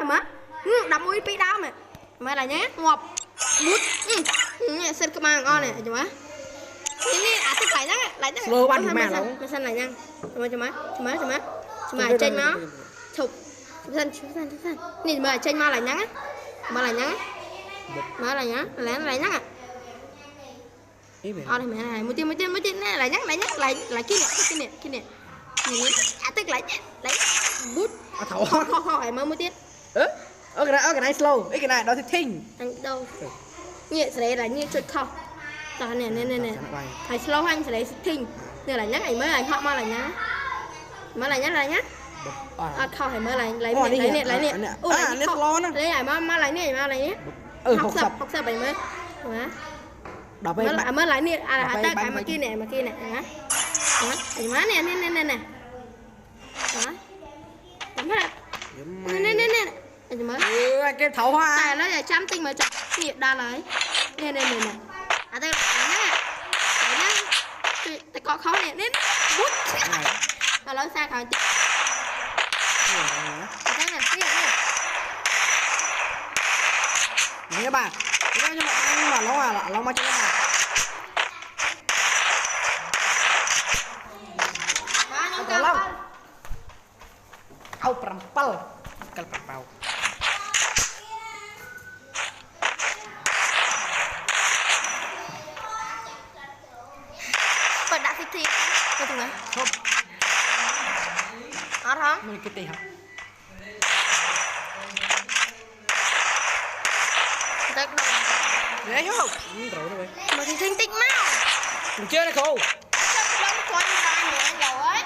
má đập mũi pi đau mày mày là nhá ngọt bút xin các bạn ngon này chú má ini tức lại nhá slow bắn mẹ lắm mày xin lại nhá chú má trên nó chụp xin nè mày trên má lại nhá má lại nhá lại nhá à đây mẹ này một tiên này lại nhắc lại kia nè tức lại bút khó phải mới tiên cái này slow cái này đó thì thinh đâu nhẹ sẽ là như chuột khó tao nè thầy slow anh sẽ lấy thinh nè là nhắc này mới lại họ mà là nhá khó phải mới lại nè lấy lại học sao bảy mới đọc mới lại nè ta cái mà kia nè hả má nè nè cái thấu hoa tại nó là trăm tinh mà chặt nhiệt đa lấy nè đây nhá tại có khó nè đến bút và lối xa khỏi các bạn cho bạn mà nó mà cho các bạn tolong kau perempal kal perempal pada fitri betul nggak orang mengikuti hak tak dong đấy không rồi rồi mà thì thanh tích mau chưa này cô con ra nhẹ rồi ấy